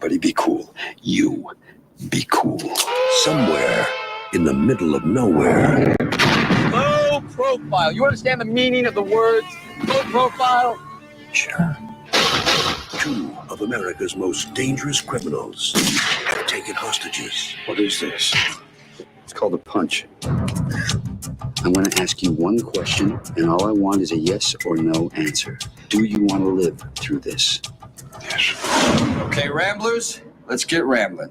Everybody be cool. You be cool. Somewhere in the middle of nowhere. Low profile. You understand the meaning of the words low profile? Sure. Two of America's most dangerous criminals have taken hostages. What is this? It's called a punch. I'm going to ask you one question, and all I want is a yes or no answer. Do you want to live through this? Yes. Okay, Ramblers, let's get rambling.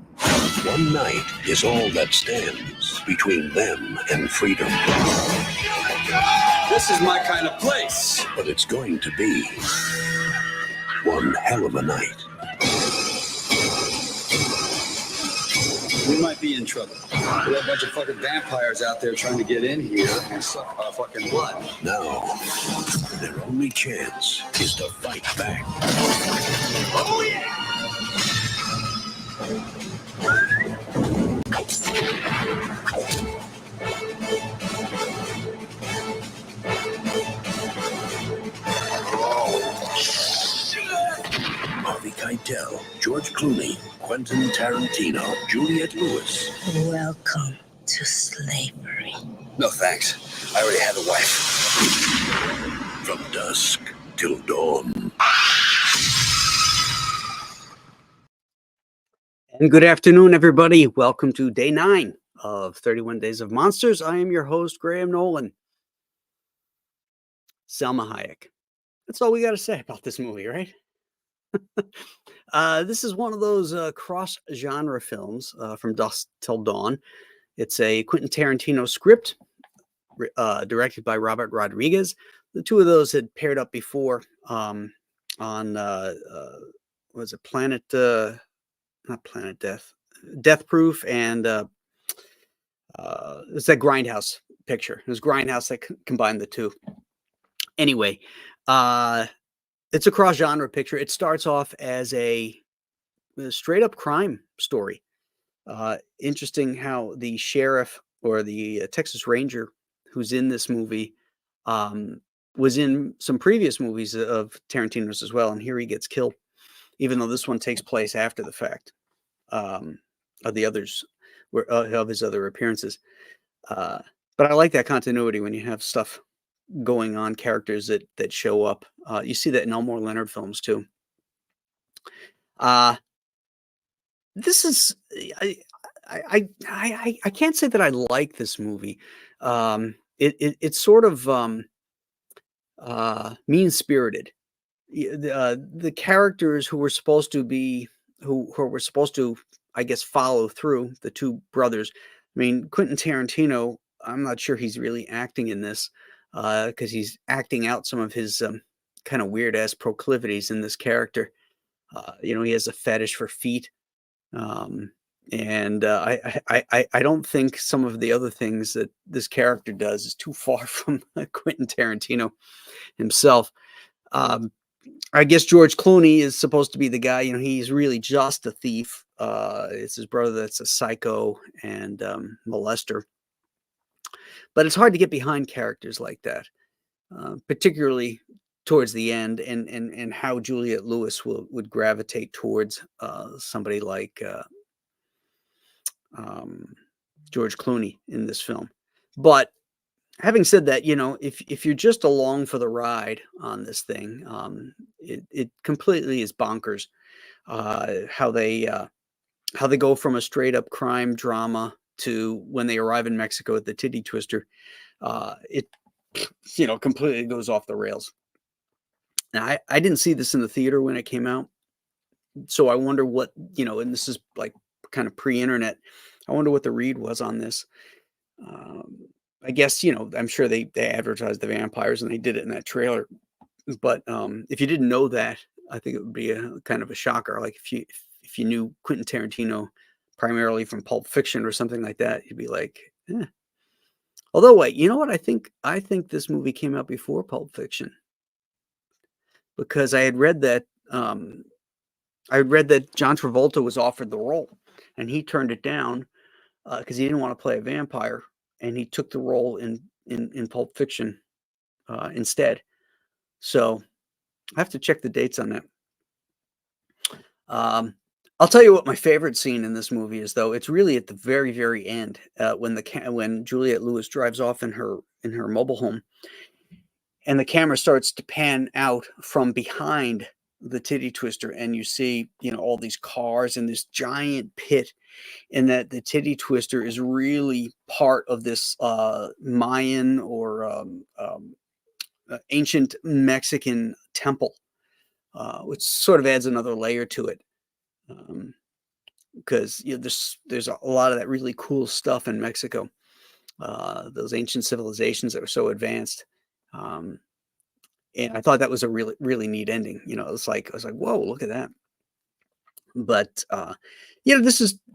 One night is all that stands between them and freedom. This is my kind of place. But it's going to be one hell of a night. We might be in trouble. We have a bunch of fucking vampires out there trying to get in here and suck our fucking blood. Now, their only chance is to fight back. Oh, yeah! Harvey Keitel, George Clooney, Quentin Tarantino, Juliette Lewis. Welcome to slavery. No thanks. I already have a wife. From dusk till dawn. And good afternoon, everybody. Welcome to day 9 of 31 Days of Monsters. I am your host, Graham Nolan. Selma Hayek. That's all we got to say about this movie, right? This is one of those cross-genre films from dusk till dawn. It's a Quentin Tarantino script directed by Robert Rodriguez. The two of those had paired up before on was it Planet not Planet Death, Death Proof, and it's that Grindhouse picture. It was Grindhouse that combined the two. Anyway, it's a cross-genre picture. It starts off as a straight-up crime story. Interesting how the sheriff or the Texas Ranger who's in this movie was in some previous movies of Tarantino's as well, and here he gets killed, even though this one takes place after the fact of the others, of his other appearances. But I like that continuity when you have stuff going on, characters that show up. You see that in Elmore Leonard films too. This is I can't say that I like this movie. It's sort of mean-spirited. The characters who were supposed to be who were supposed to, I guess, follow through, the two brothers. I mean, Quentin Tarantino, I'm not sure he's really acting in this because he's acting out some of his kind of weird ass proclivities in this character. He has a fetish for feet. And I don't think some of the other things that this character does is too far from Quentin Tarantino himself. I guess George Clooney is supposed to be the guy, he's really just a thief. It's his brother that's a psycho and molester. But it's hard to get behind characters like that, particularly towards the end, and how Juliette Lewis would gravitate towards somebody like George Clooney in this film. But having said that, if you're just along for the ride on this thing, it completely is bonkers how they go from a straight up crime drama to when they arrive in Mexico at the titty twister. It completely goes off the rails. Now, I didn't see this in the theater when it came out, so I wonder what, and this is like kind of pre-internet. I wonder what the read was on this. I guess, I'm sure they advertised the vampires and they did it in that trailer. But if you didn't know that, I think it would be a kind of a shocker. Like if you knew Quentin Tarantino primarily from Pulp Fiction or something like that, you'd be like, eh. Although, wait, you know what? I think this movie came out before Pulp Fiction, because I had read that John Travolta was offered the role and he turned it down because he didn't want to play a vampire, and he took the role in Pulp Fiction instead. So I have to check the dates on that. I'll tell you what my favorite scene in this movie is, though. It's really at the very, very end when Juliette Lewis drives off in her mobile home, and the camera starts to pan out from behind the titty twister, and you see all these cars and this giant pit, and that the titty twister is really part of this Mayan or ancient Mexican temple, which sort of adds another layer to it. Because there's a lot of that really cool stuff in Mexico, those ancient civilizations that were so advanced, and I thought that was a really, really neat ending. I was like, whoa, look at that. But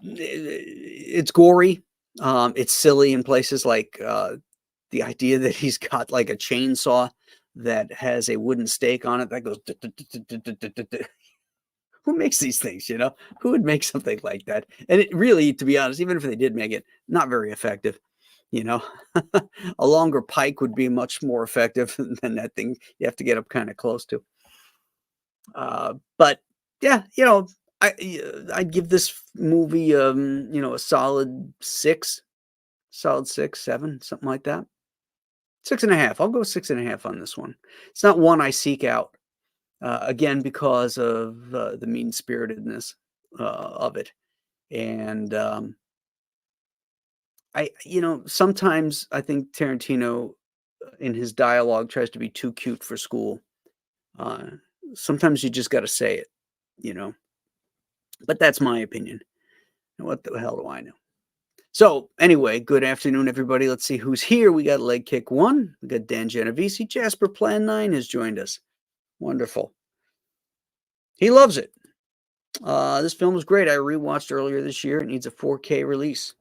it's gory, it's silly in places, like the idea that he's got like a chainsaw that has a wooden stake on it that goes. Who makes these things, Who would make something like that? And it really, to be honest, even if they did make it, not very effective, A longer pike would be much more effective than that thing you have to get up kind of close to. But yeah, I'd give this movie, a solid 6, 7, something like that. 6.5. I'll go 6.5 on this one. It's not one I seek out. Again, because of the mean-spiritedness of it. And sometimes I think Tarantino in his dialogue tries to be too cute for school. Sometimes you just got to say it, But that's my opinion. What the hell do I know? So anyway, good afternoon, everybody. Let's see who's here. We got Leg Kick 1. We got Dan Genovese. Jasper Plan 9 has joined us. Wonderful. He loves it. This film was great. I rewatched earlier this year. It needs a 4K release.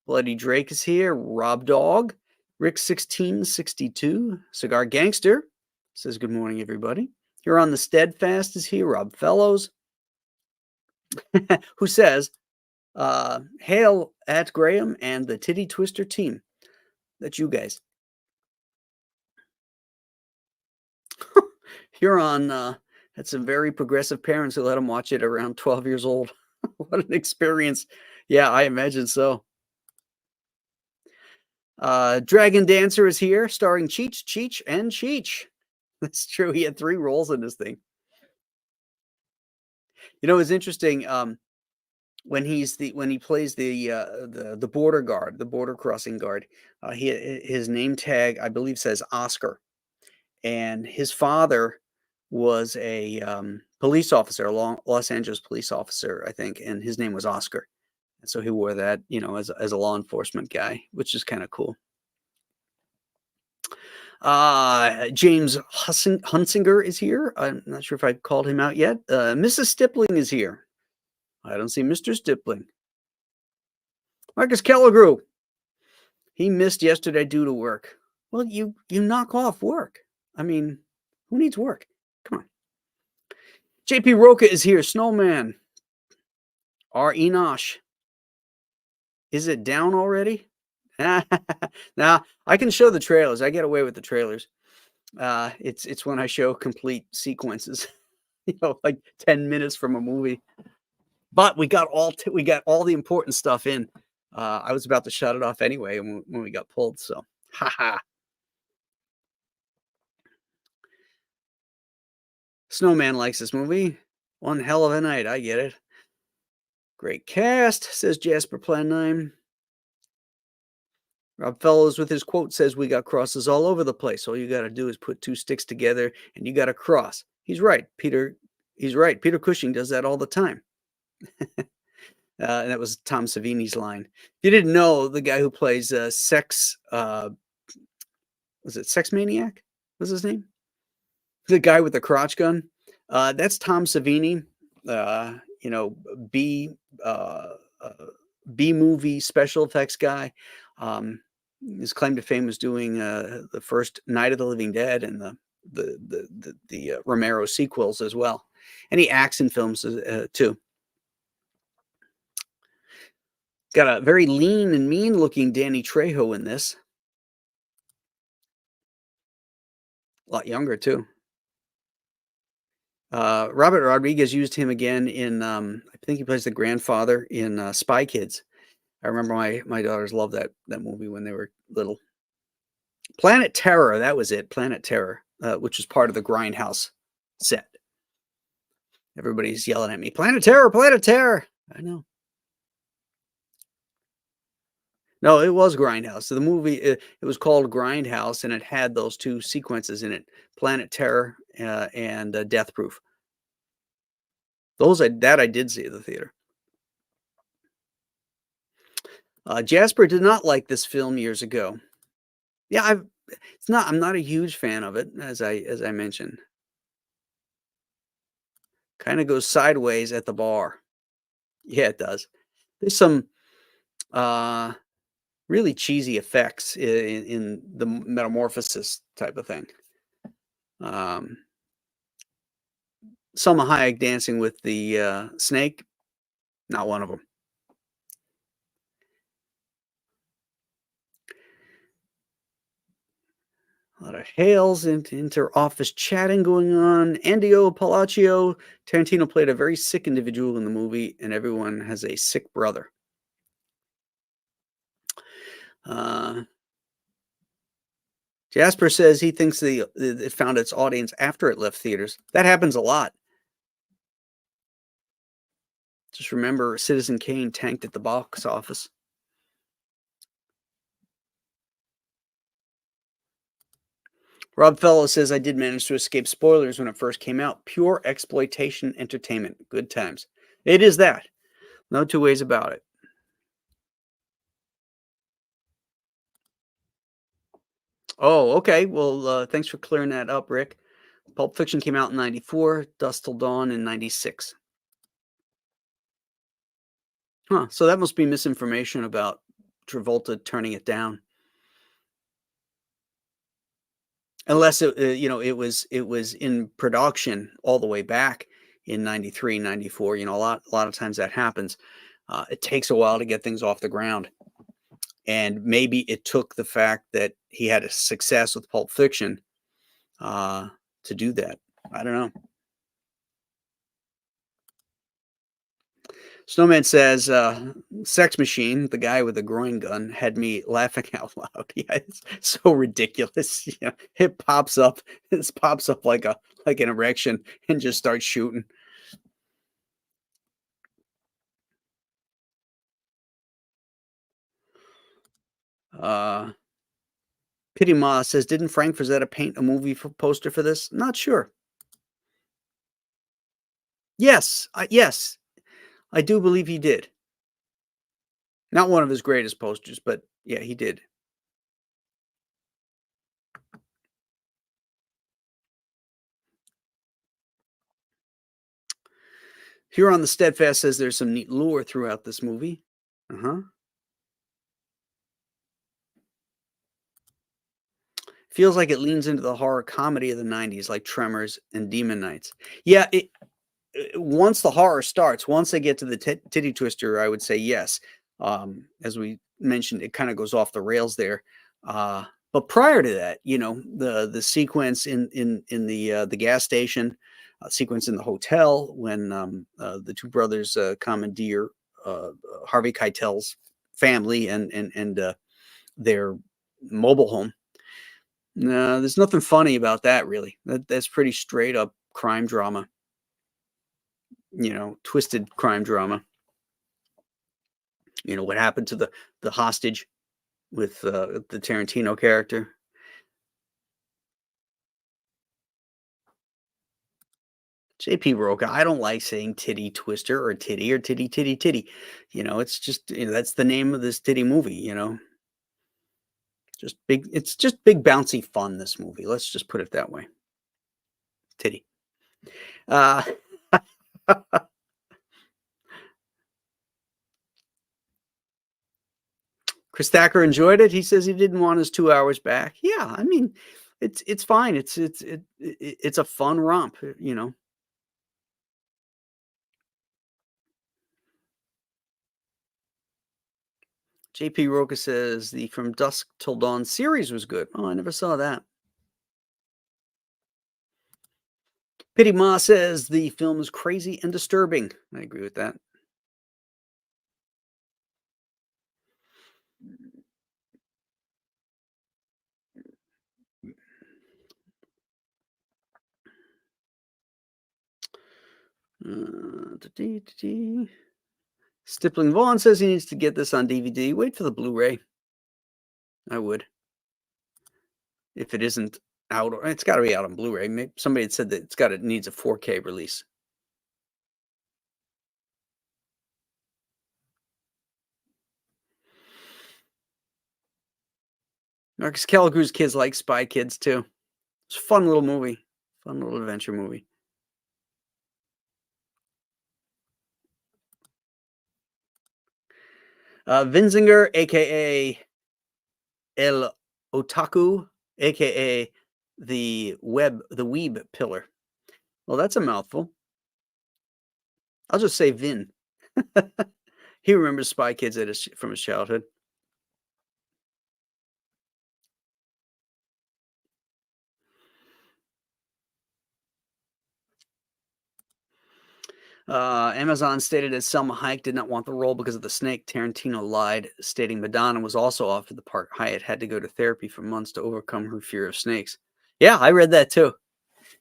Bloody Drake is here. Rob Dog. Rick1662. Cigar Gangster says good morning, everybody. Here on the Steadfast is here. Rob Fellows. Who says, hail at Graham and the Titty Twister team. That's you guys. Huron had some very progressive parents who let him watch it around 12 years old. What an experience. Yeah, I imagine so. Dragon Dancer is here, starring Cheech, and Cheech. That's true. He had 3 roles in this thing. It's interesting. When he plays the border guard, the border crossing guard, his name tag, I believe, says Oscar, and his father was a police officer, a Los Angeles police officer, I think, and his name was Oscar. And so he wore that, as a law enforcement guy, which is kind of cool. James Hunsinger is here. I'm not sure if I called him out yet. Mrs. Stippling is here. I don't see Mr. Stippling. Marcus Kellegrew. He missed yesterday due to work. Well, you knock off work. I mean, who needs work? Come on. JP Roca is here. Snowman. R. Enosh. Is it down already? Now, I can show the trailers. I get away with the trailers. It's when I show complete sequences, like 10 minutes from a movie. But we got all the important stuff in. I was about to shut it off anyway when we got pulled. So, haha. Snowman likes this movie. One hell of a night. I get it. Great cast, says Jasper Plan 9. Rob Fellows with his quote says, "We got crosses all over the place. All you got to do is put two sticks together and you got a cross." He's right, Peter. He's right. Peter Cushing does that all the time. And that was Tom Savini's line. If you didn't know, the guy who plays Sex, was it Sex Maniac? Was his name? The guy with the crotch gun. That's Tom Savini. B movie special effects guy. His claim to fame was doing the first Night of the Living Dead and the Romero sequels as well, and he acts in films too. Got a very lean and mean looking Danny Trejo in this. A lot younger too. Robert Rodriguez used him again in I think he plays the grandfather in Spy Kids. I remember my daughters loved that movie when they were little. Planet Terror, that was it. Planet Terror, which was part of the Grindhouse set. Everybody's yelling at me, Planet Terror, Planet Terror. I know. No, it was Grindhouse. So the movie, it was called Grindhouse, and it had those two sequences in it, Planet Terror and Death Proof. That I did see at the theater. Jasper did not like this film years ago. Yeah, I'm not a huge fan of it, as I mentioned. Kind of goes sideways at the bar. Yeah, it does. There's some really cheesy effects in the metamorphosis type of thing. Salma Hayek dancing with the snake, not one of them. A lot of hails and inter-office chatting going on. Andio Palacio. Tarantino played a very sick individual in the movie, and everyone has a sick brother. Jasper says he thinks it found its audience after it left theaters. That happens a lot. Just remember, Citizen Kane tanked at the box office. Rob Fellows says, I did manage to escape spoilers when it first came out. Pure exploitation entertainment. Good times. It is that. No two ways about it. Oh, okay. Well, thanks for clearing that up, Rick. Pulp Fiction came out in 94, Dusk Till Dawn in 96. Huh. So that must be misinformation about Travolta turning it down. Unless it was in production all the way back in 93, 94. A lot of times that happens. It takes a while to get things off the ground. And maybe it took the fact that he had a success with Pulp Fiction to do that. I don't know. Snowman says, Sex Machine, the guy with the groin gun, had me laughing out loud. Yeah, it's so ridiculous. It pops up. It pops up like an erection and just starts shooting. Pity Ma says, didn't Frank Frazetta paint a movie poster for this? Not sure. Yes, yes, I do believe he did. Not one of his greatest posters, but yeah, he did. Here on the Steadfast says there's some neat lore throughout this movie. Feels like it leans into the horror comedy of the 90s, like Tremors and Demon Knights. Yeah, once the horror starts, once they get to the titty twister, I would say yes. As we mentioned, it kind of goes off the rails there. But prior to that, the sequence in the gas station, sequence in the hotel when the two brothers commandeer Harvey Keitel's family and their mobile home. No, there's nothing funny about that, really. That's pretty straight up crime drama. Twisted crime drama. What happened to the hostage with the Tarantino character. JP Roca, I don't like saying titty twister or titty titty titty. It's just that's the name of this titty movie. Just big. It's just big bouncy fun. This movie. Let's just put it that way. Titty. Chris Thacker enjoyed it. He says he didn't want his 2 hours back. Yeah, I mean, it's fine. It's a fun romp. JP Roca says the From Dusk Till Dawn series was good. Oh, I never saw that. Pity Ma says the film is crazy and disturbing. I agree with that. Stippling Vaughn says he needs to get this on DVD. Wait for the Blu-ray. I would. If it isn't out, it's got to be out on Blu-ray. Maybe somebody had said that it needs a 4K release. Marcus Kelligru's kids like Spy Kids too. It's a fun little movie. Fun little adventure movie. Vinzinger, a.k.a. El Otaku, a.k.a. the Weeb Pillar. Well, that's a mouthful. I'll just say Vin. He remembers Spy Kids from his childhood. Amazon stated that Selma Hayek did not want the role because of the snake. Tarantino lied, stating Madonna was also offered the part. Hayek had to go to therapy for months to overcome her fear of snakes. Yeah, I read that too.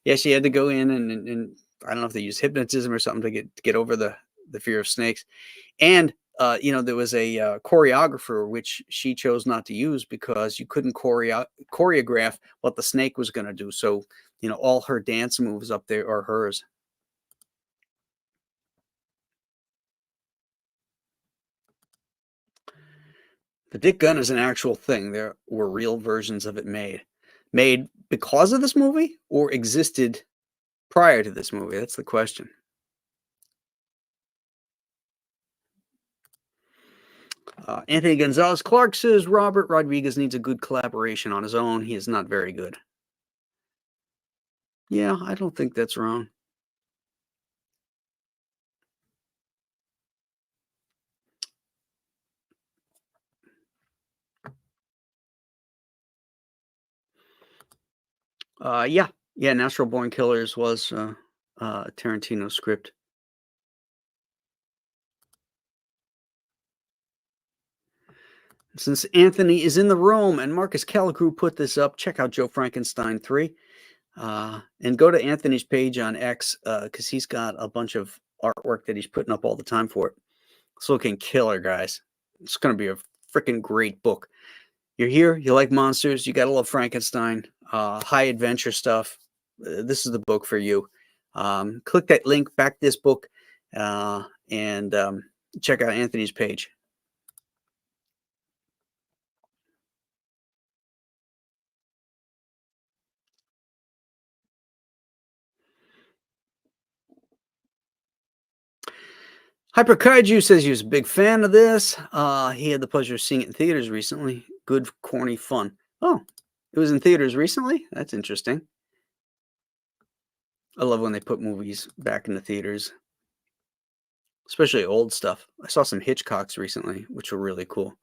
Yeah, she had to go in and I don't know if they used hypnotism or something to get over the fear of snakes. And there was a choreographer which she chose not to use because you couldn't choreograph what the snake was going to do. So all her dance moves up there are hers. The dick gun is an actual thing. There were real versions of it made because of this movie or existed prior to this movie. That's the question. Anthony Gonzalez Clark says Robert Rodriguez needs a good collaboration on his own. He is not very good. Yeah, I don't think that's wrong. Yeah, Natural Born Killers was Tarantino script. Since Anthony is in the room and Marcus Callicrew put this up, check out Joe Frankenstein 3. And go to Anthony's page on X because he's got a bunch of artwork that he's putting up all the time for it. It's looking killer, guys. It's going to be a freaking great book. You're here, you like monsters, you got to love Frankenstein, high adventure stuff. This is the book for you. Click that link, back this book, and check out Anthony's page. Hyper Kaiju says he was a big fan of this. He had the pleasure of seeing it in theaters recently. Good, corny fun. Oh, it was in theaters recently? That's interesting. I love when they put movies back in the theaters, especially old stuff. I saw some Hitchcocks recently, which were really cool.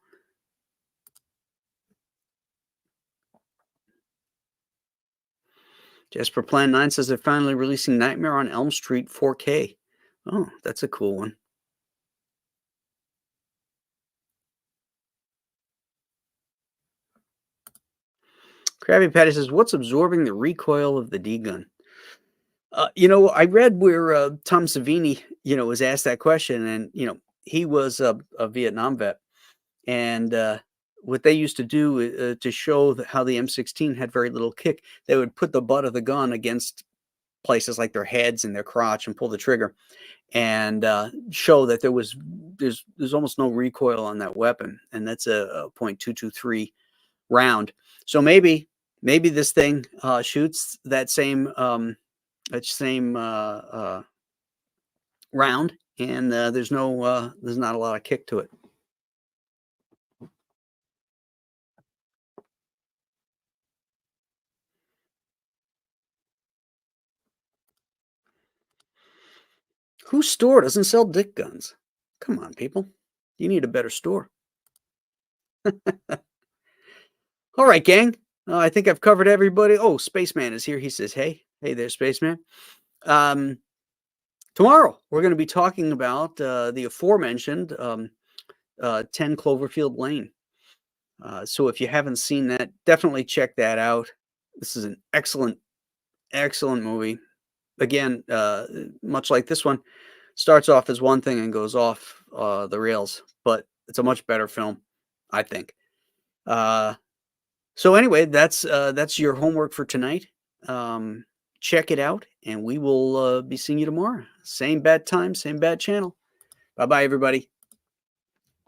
Jasper Plan 9 says they're finally releasing Nightmare on Elm Street 4K. Oh, that's a cool one. Krabby Patty says, "What's absorbing the recoil of the D gun?" I read where Tom Savini, was asked that question, and he was a Vietnam vet, and what they used to do to show how the M16 had very little kick, they would put the butt of the gun against places like their heads and their crotch and pull the trigger, and show that there's almost no recoil on that weapon, and that's a .223 round. So maybe this thing shoots that same round, and there's not a lot of kick to it. Whose store doesn't sell dick guns? Come on, people. You need a better store. All right, gang. I think I've covered everybody. Oh, Spaceman is here. He says, hey there, Spaceman. Tomorrow, we're going to be talking about the aforementioned 10 Cloverfield Lane. So if you haven't seen that, definitely check that out. This is an excellent movie. Again, much like this one, starts off as one thing and goes off the rails, but it's a much better film, I think. So anyway, that's your homework for tonight. Check it out, and we will be seeing you tomorrow. Same bad time, same bad channel. Bye-bye, everybody.